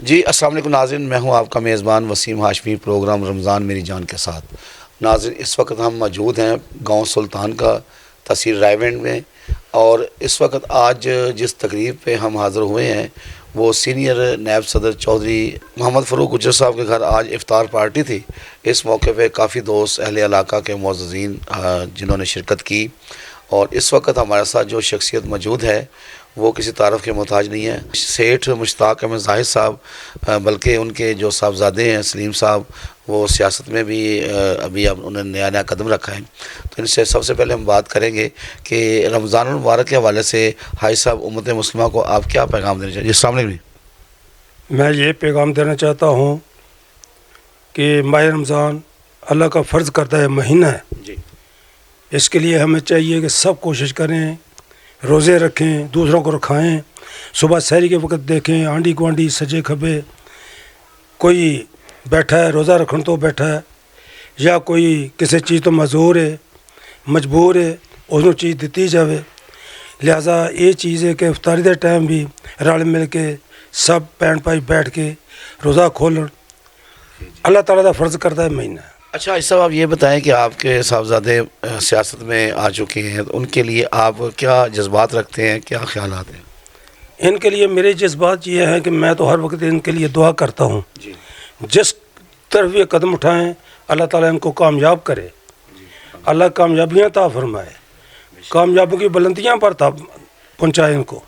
جی السلام علیکم ناظرین، میں ہوں آپ کا میزبان وسیم ہاشمی، پروگرام رمضان میری جان کے ساتھ۔ ناظرین، اس وقت ہم موجود ہیں گاؤں سلطان کا، تحصیل رائے ونڈ میں، اور اس وقت آج جس تقریب پہ ہم حاضر ہوئے ہیں وہ سینئر نائب صدر چودھری محمد فاروق گجر صاحب کے گھر آج افطار پارٹی تھی۔ اس موقع پہ کافی دوست اہل علاقہ کے معززین جنہوں نے شرکت کی، اور اس وقت ہمارے ساتھ جو شخصیت موجود ہے وہ کسی تعارف کے محتاج نہیں ہے۔ سیٹھ مشتاق احمد زاہد صاحب، بلکہ ان کے جو صاحبزادے ہیں سلیم صاحب، وہ سیاست میں بھی ابھی اب انہوں نے نیا قدم رکھا ہے۔ تو ان سے سب سے پہلے ہم بات کریں گے کہ رمضان المبارک کے حوالے سے حاج صاحب امت مسلمہ کو آپ کیا پیغام دینا چاہیے؟ السلام علیکم۔ میں یہ پیغام دینا چاہتا ہوں کہ ماہ رمضان اللہ کا فرض کردہ مہینہ ہے جی، اس کے لیے ہمیں چاہیے کہ سب کوشش کریں، روزے رکھیں، دوسروں کو رکھائیں، صبح سحری کے وقت دیکھیں آنڈی گوانڈی سجے کھبے، کوئی بیٹھا ہے روزہ رکھن تو بیٹھا ہے، یا کوئی کسی چیز تو معذور ہے مجبور ہے اس کو چیز دیتی جاوے۔ لہذا یہ چیز ہے کہ افطاری دے ٹائم بھی رل مل کے سب پین پائی بیٹھ کے روزہ کھولن، اللہ تعالیٰ کا فرض کردہ مہینہ ہے۔ اچھا حاج صاحب، آپ یہ بتائیں کہ آپ کے صاحبزادے سیاست میں آ چکے ہیں، تو ان کے لیے آپ کیا جذبات رکھتے ہیں، کیا خیالات ہیں؟ ان کے لیے میرے جذبات یہ ہیں کہ میں تو ہر وقت ان کے لیے دعا کرتا ہوں، جی جس طرف یہ قدم اٹھائیں اللہ تعالیٰ ان کو کامیاب کرے، اللہ کامیابیاں عطا فرمائے، کامیابی کی بلندیاں پر پہنچائے ان کو۔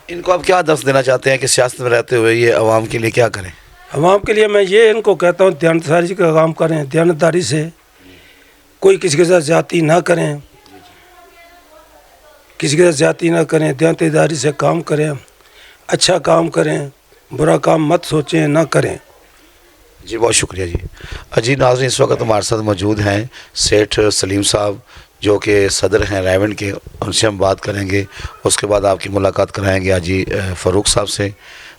ان کو آپ کیا درس دینا چاہتے ہیں کہ سیاست میں رہتے ہوئے یہ عوام کے لیے کیا کریں؟ عوام کے لیے میں یہ ان کو کہتا ہوں دیانتداری کا کام کریں، دیانتداری سے کوئی کسی کے ساتھ زیادتی نہ کریں، کسی کے ساتھ زیادتی نہ کریں، دیانتداری سے کام کریں، اچھا کام کریں، برا کام مت سوچیں نہ کریں۔ جی بہت شکریہ جی۔ جی ناظرین، اس وقت ہمارے ساتھ موجود ہیں سیٹھ سلیم صاحب جو کہ صدر ہیں رائے ونڈ کے، ان سے ہم بات کریں گے، اس کے بعد آپ کی ملاقات کرائیں گے حاجی فاروق صاحب سے۔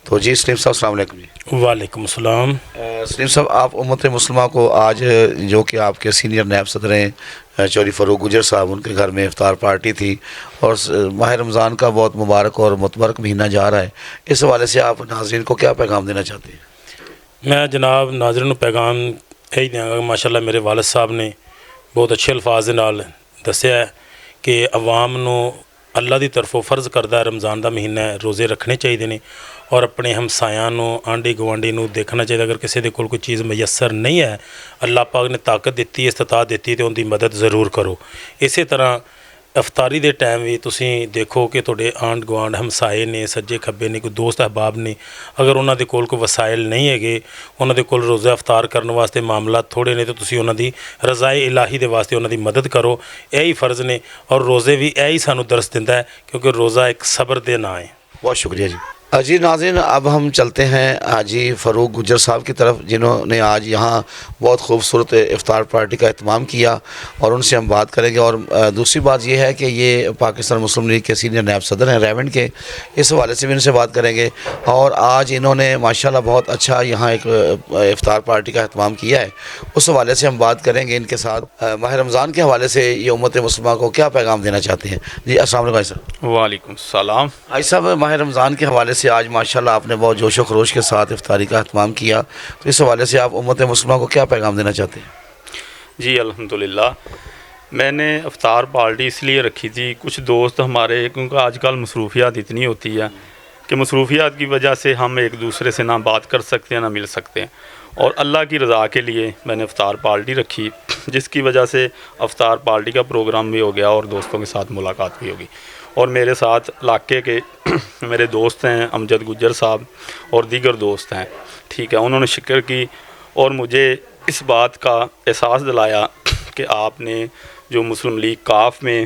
تو جی سلیم صاحب السلام علیکم جی۔ وعلیکم السلام۔ سلیم صاحب، آپ امت مسلمہ کو آج جو کہ آپ کے سینئر نائب صدر ہیں چودھری فاروق گجر صاحب، ان کے گھر میں افطار پارٹی تھی، اور ماہ رمضان کا بہت مبارک اور متبرک مہینہ جا رہا ہے، اس حوالے سے آپ ناظرین کو کیا پیغام دینا چاہتے ہیں؟ میں جناب ناظرین کو پیغام یہی دیا گا کہ ماشاءاللہ میرے والد صاحب نے بہت اچھے الفاظ نال دسیا ہے کہ عوام نو اللہ دی طرفوں فرض کردہ رمضان دا مہینہ ہے، روزے رکھنے چاہیے نے، اور اپنے ہمسایاں نو آنڈی گوانڈی نو دیکھنا چاہیے۔ اگر کسی دے کول کوئی چیز میسر نہیں ہے، اللہ پاک نے طاقت دیتی ہے، استطاعت دیتی ہے، تو ان دی مدد ضرور کرو۔ اسی طرح افطاری دے ٹائم بھی تسی دیکھو کہ تھوڑے آنڈ گوانڈ ہمسائے نے، سجے کھبے نے، کوئی دوست احباب نے، اگر انہاں دے کول کوئی وسائل نہیں ہے، انہاں دے کول روزہ افطار کرنے واسطے معاملات تھوڑے نے، تو تسی انہاں دی رضائے الہی دے واسطے انہاں دی مدد کرو، یہی فرض نے، اور روزے بھی یہی سانو درس دیندا ہے، کیونکہ روزہ ایک صبر دے نام ہے۔ بہت شکریہ جی۔ جی ناظرین، اب ہم چلتے ہیں حاجی فاروق گجر صاحب کی طرف، جنہوں نے آج یہاں بہت خوبصورت افطار پارٹی کا اہتمام کیا، اور ان سے ہم بات کریں گے۔ اور دوسری بات یہ ہے کہ یہ پاکستان مسلم لیگ کے سینئر نائب صدر ہیں رائے ونڈ کے، اس حوالے سے بھی ان سے بات کریں گے۔ اور آج انہوں نے ماشاءاللہ بہت اچھا یہاں ایک افطار پارٹی کا اہتمام کیا ہے، اس حوالے سے ہم بات کریں گے ان کے ساتھ۔ ماہ رمضان کے حوالے سے یہ امت مسلمہ کو کیا پیغام دینا چاہتے ہیں؟ جی السلام علیکم بھائی صاحب۔ وعلیکم السلام۔ بھائی صاحب، ماہ رمضان کے حوالے سے آج ماشاءاللہ آپ نے بہت جوش و خروش کے ساتھ افطاری کا اہتمام کیا، تو اس حوالے سے آپ امت مسلمہ کو کیا پیغام دینا چاہتے ہیں؟ جی الحمدللہ، میں نے افطار پارٹی اس لیے رکھی تھی، کچھ دوست ہمارے، کیونکہ آج کل مصروفیات اتنی ہوتی ہے کہ مصروفیات کی وجہ سے ہم ایک دوسرے سے نہ بات کر سکتے ہیں نہ مل سکتے ہیں، اور اللہ کی رضا کے لیے میں نے افطار پارٹی رکھی، جس کی وجہ سے افطار پارٹی کا پروگرام بھی ہو گیا اور دوستوں کے ساتھ ملاقات بھی ہوگی۔ اور میرے ساتھ علاقے کے میرے دوست ہیں امجد گجر صاحب اور دیگر دوست ہیں، ٹھیک ہے، انہوں نے شکر کی اور مجھے اس بات کا احساس دلایا کہ آپ نے جو مسلم لیگ کاف میں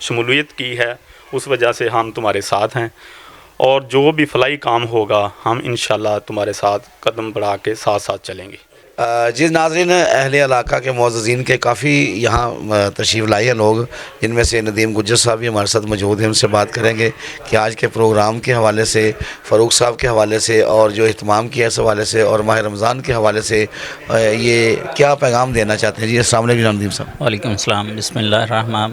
شمولیت کی ہے، اس وجہ سے ہم تمہارے ساتھ ہیں، اور جو بھی فلاحی کام ہوگا ہم انشاءاللہ تمہارے ساتھ قدم بڑھا کے ساتھ ساتھ چلیں گے۔ جی ناظرین، اہل علاقہ کے معززین کے کافی یہاں تشریف لائے ہیں لوگ، جن میں سے ندیم گجر صاحب بھی ہمارے ساتھ موجود ہیں، ان سے بات کریں گے کہ آج کے پروگرام کے حوالے سے، فاروق صاحب کے حوالے سے، اور جو اہتمام کیا اس حوالے سے، اور ماہ رمضان کے حوالے سے یہ کیا پیغام دینا چاہتے ہیں۔ جی السلام علیکم ندیم صاحب۔ وعلیکم السلام۔ بسم اللہ الرحمن۔